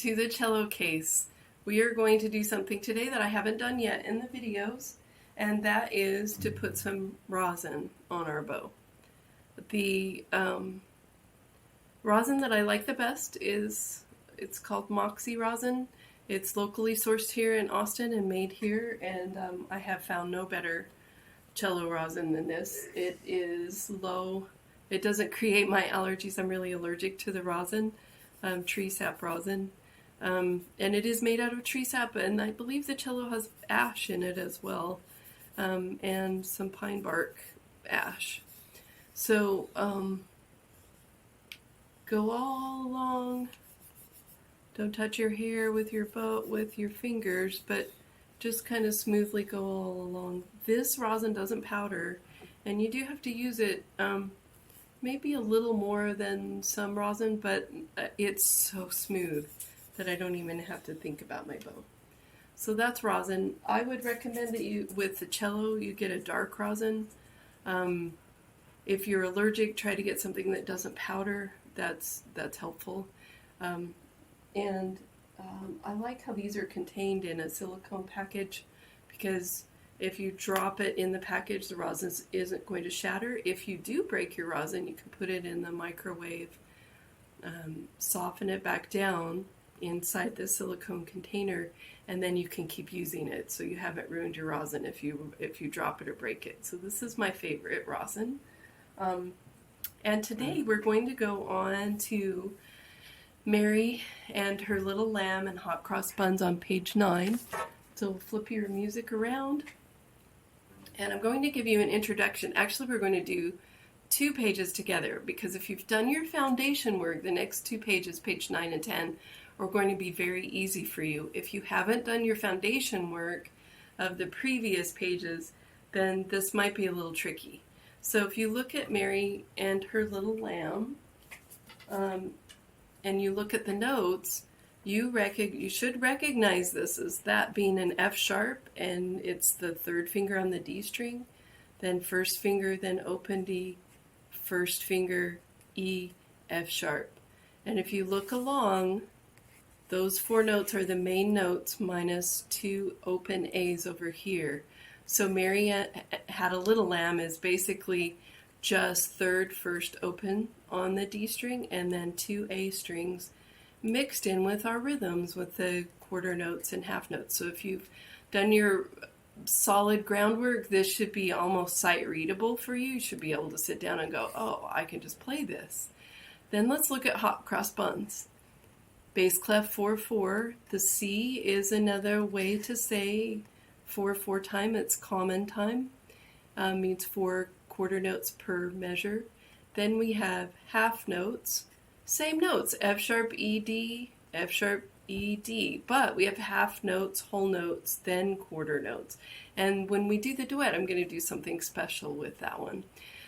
to the cello case. We are going to do something today that I haven't done yet in the videos, and that is to put some rosin on our bow. The rosin that I like the best it's called Moxie rosin. It's locally sourced here in Austin and made here, and I have found no better cello rosin than this. It is low. It doesn't create my allergies. I'm really allergic to the rosin, tree sap rosin. And it is made out of tree sap, and I believe the cello has ash in it as well, and some pine bark ash. So go all along. Don't touch your hair with your fingers, but just kind of smoothly go all along. This rosin doesn't powder, and you do have to use it maybe a little more than some rosin, but it's so smooth that I don't even have to think about my bow. So that's rosin. I would recommend that you, with the cello, you get a dark rosin. If you're allergic, try to get something that doesn't powder. That's helpful. I like how these are contained in a silicone package, because if you drop it in the package, the rosin isn't going to shatter. If you do break your rosin, you can put it in the microwave, soften it back down inside the silicone container, and then you can keep using it, so you haven't ruined your rosin if you drop it or break it. So this is my favorite rosin. And today we're going to go on to Mary and Her Little Lamb and Hot Cross Buns on page 9. So flip your music around, and I'm going to give you an introduction. Actually, we're going to do 2 pages together, because if you've done your foundation work, the next 2 pages, page 9 and 10, are going to be very easy for you. If you haven't done your foundation work of the previous pages, then this might be a little tricky. So if you look at Mary and Her Little Lamb, and you look at the notes, you should recognize this as that being an F sharp, and it's the 3rd finger on the D string, then 1st finger, then open D, 1st finger, E, F sharp. And if you look along, those 4 notes are the main notes minus 2 open A's over here. So Mary Had a Little Lamb is basically just 3rd, 1st open on the D string, and then 2 A strings mixed in with our rhythms with the quarter notes and half notes. So if you've done your solid groundwork, this should be almost sight readable for you. You should be able to sit down and go, oh, I can just play this. Then let's look at Hot Cross Buns. Bass clef 4/4. The C is another way to say 4/4 time. It's common time. Means 4 quarter notes per measure. Then we have half notes. Same notes, F sharp, E, D, F sharp, E, D. But we have half notes, whole notes, then quarter notes. And when we do the duet, I'm going to do something special with that one.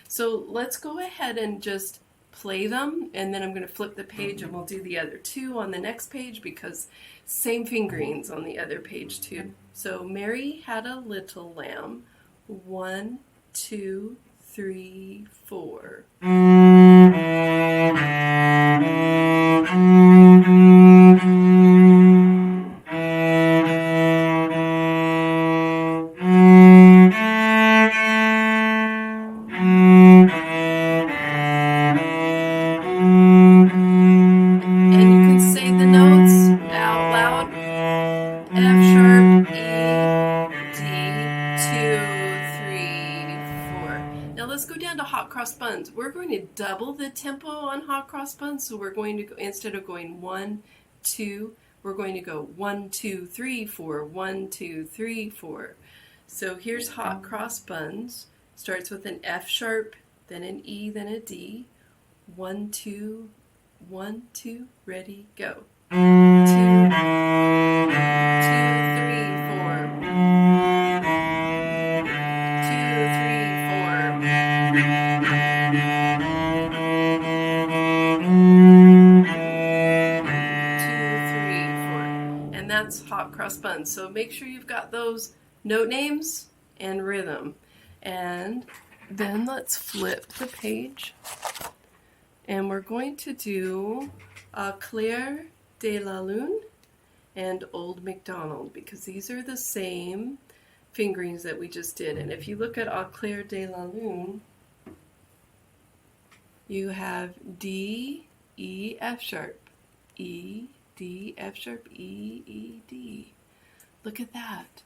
So let's go ahead and just play them, and then I'm going to flip the page and we'll do the other 2 on the next page, because same fingerings on the other page too. So Mary Had a Little Lamb. 1, 2, 3, 4. Cross buns. We're going to double the tempo on Hot Cross Buns, so we're going to go, instead of going 1, 2, we're going to go 1, 2, 3, 4, 1, 2, 3, 4. So here's Hot Cross Buns. Starts with an F sharp, then an E, then a D. 1, 2, 1, 2, ready, go. 2, 2, 3, 4. 2, 3, 4. And that's Hot Cross Buns. So make sure you've got those note names and rhythm. And then let's flip the page. And we're going to do Clair de la Lune and Old MacDonald, because these are the same fingerings that we just did. And if you look at Au Clair de la Lune, you have D, E, F sharp, E, D, F sharp, E, E, D. Look at that.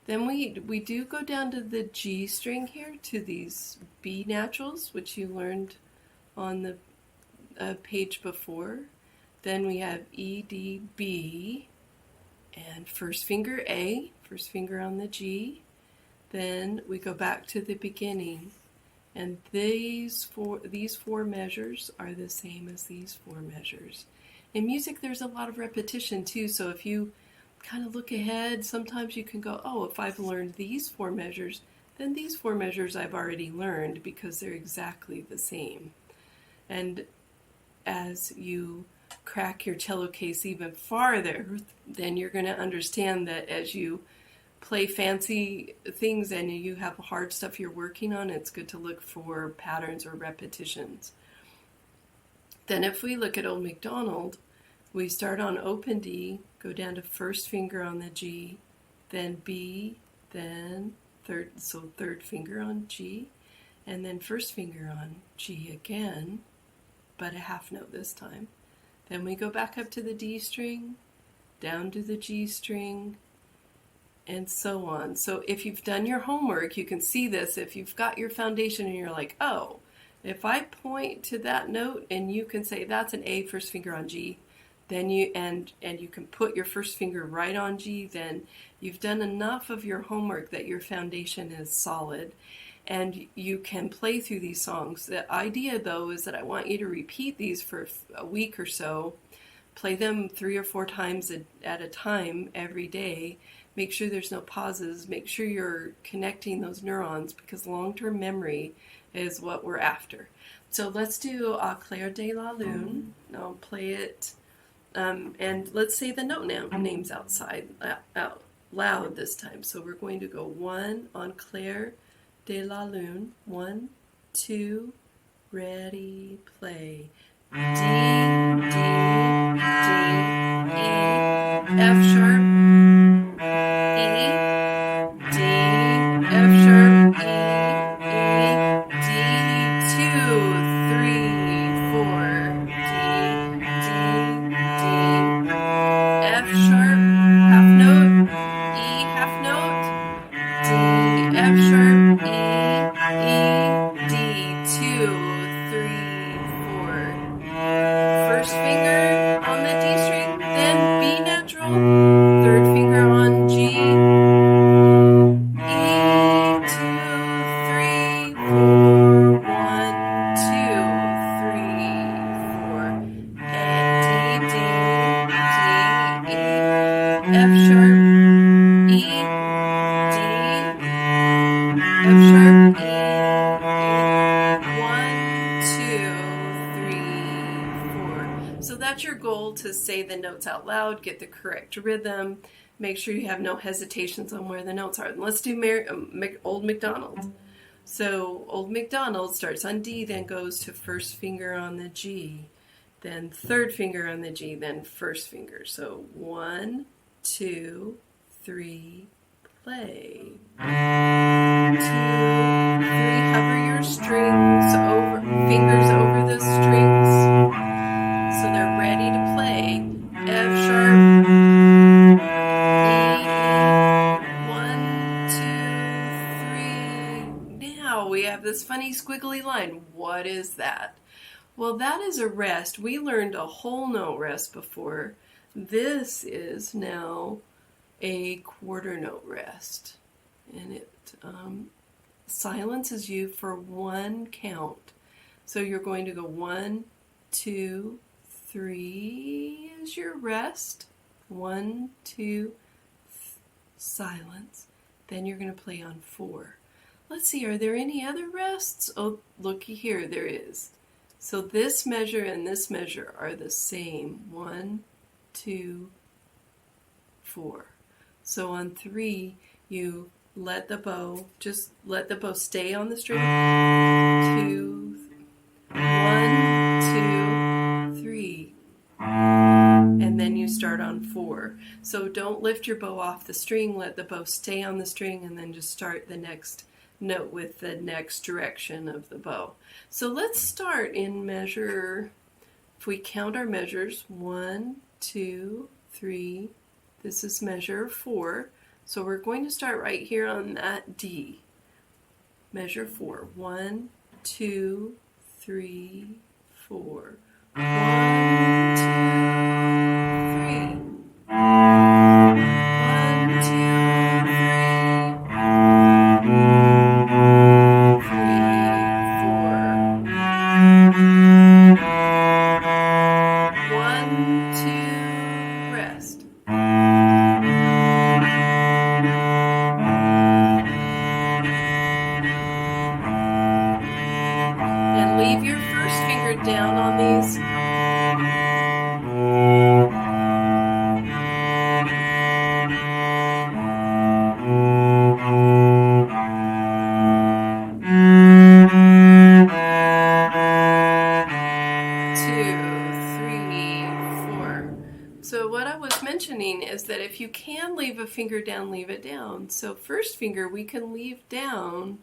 Then we do go down to the G string here, to these B naturals, which you learned on the page before. Then we have E, D, B, and first finger A, first finger on the G. Then we go back to the beginning, and these four measures are the same as these four measures. In music, there's a lot of repetition too, so if you kind of look ahead, sometimes you can go, oh, if I've learned these four measures, then these four measures I've already learned because they're exactly the same. And as you crack your cello case even farther, then you're going to understand that as you play fancy things and you have hard stuff you're working on, it's good to look for patterns or repetitions. Then if we look at Old MacDonald, we start on open D, go down to first finger on the G, then B, then third finger on G, and then first finger on G again, but a half note this time. Then we go back up to the D string, down to the G string, and so on. So if you've done your homework, you can see this. If you've got your foundation and you're like, oh, if I point to that note and you can say that's an A, first finger on G, then you can put your first finger right on G, then you've done enough of your homework that your foundation is solid and you can play through these songs. The idea though is that I want you to repeat these for a week or so, play them 3 or 4 times at a time every day. Make sure there's no pauses, make sure you're connecting those neurons, because long-term memory is what we're after. So let's do Au Clair de la Lune. I'll play it. And let's say the note names out loud this time. So we're going to go 1 on Clair de la Lune. 1, 2, ready, play. D, D, D, E, F sharp, E, D, F sharp, E, E, D, 2, 3, 4, D, D, F sharp, half note, E, half note, D, F sharp, E, D, 2, 3, 4. First finger on the D string, then B natural, third finger on G, E, 2, 3, 4, 1, 2, 3, 4, and D, D, D, E, F sharp, E, D, F sharp, E, 1, 2, 3, 4. So that's your goal, to say the notes out loud, get the correct rhythm, make sure you have no hesitations on where the notes are. And let's do Old MacDonald. So Old MacDonald starts on D, then goes to first finger on the G, then third finger on the G, then first finger. So 1, 2, 3, play. 2, 3, hover your strings over, fingers over the strings, so they're ready to play. F sharp, E, 1, 2, 3. Now we have this funny squiggly line. What is that? Well, that is a rest. We learned a whole note rest before. This is now a quarter note rest, and it silences you for 1 count. So you're going to go 1, 2, 3 is your rest. 1, 2, silence. Then you're going to play on 4. Let's see, are there any other rests? Oh, looky here, there is. So this measure and this measure are the same. 1, 2, 4. So on 3, you let the bow stay on the string. 2, 1, 2, 3. And then you start start on 4. So don't lift your bow off the string, let the bow stay on the string, and then just start the next note with the next direction of the bow. So let's start in measure, if we count our measures, 1, 2, 3, this is measure 4. So we're going to start right here on that D. Measure 4. 1, 2, 3, 4. 1, 2, 3. 1, 2, 3. 1, 2, rest. And leave your first finger down on these. So what I was mentioning is that if you can leave a finger down, leave it down. So first finger we can leave down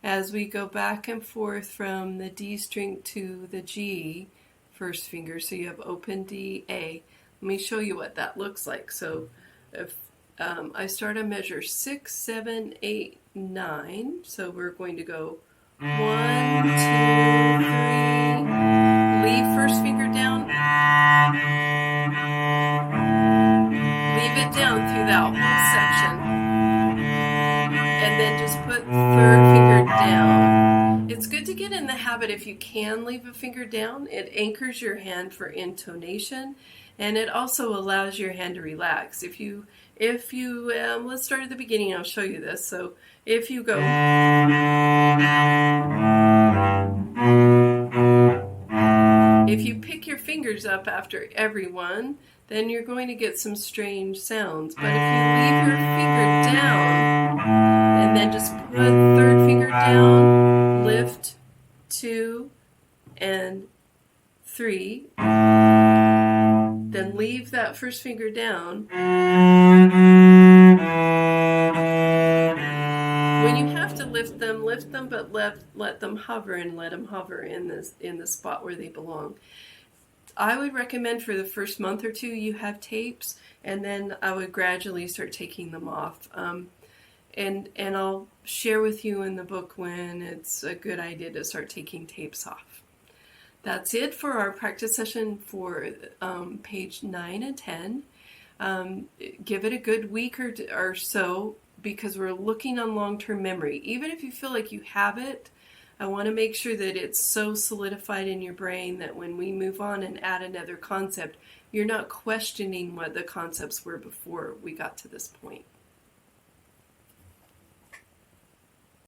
as we go back and forth from the D string to the G, first finger. So you have open D, A. Let me show you what that looks like. So if I start on measure 6, 7, 8, 9. So we're going to go 1, 2, 3. Leave first finger down. Leave it down through that whole section. And then just put third finger down. It's good to get in the habit, if you can leave a finger down, it anchors your hand for intonation, and it also allows your hand to relax. If you let's start at the beginning, I'll show you this. So if you go, if you pick your fingers up after every one, then you're going to get some strange sounds. But if you leave your finger down, and then just put third finger down, lift 2 and 3, then leave that first finger down. When you have to lift them, but let them hover, and let them hover in the spot where they belong. I would recommend for the first month or 2 you have tapes, and then I would gradually start taking them off. And I'll share with you in the book when it's a good idea to start taking tapes off. That's it for our practice session for page 9 and 10. Give it a good week or so, because we're looking on long-term memory. Even if you feel like you have it, I want to make sure that it's so solidified in your brain that when we move on and add another concept, you're not questioning what the concepts were before we got to this point.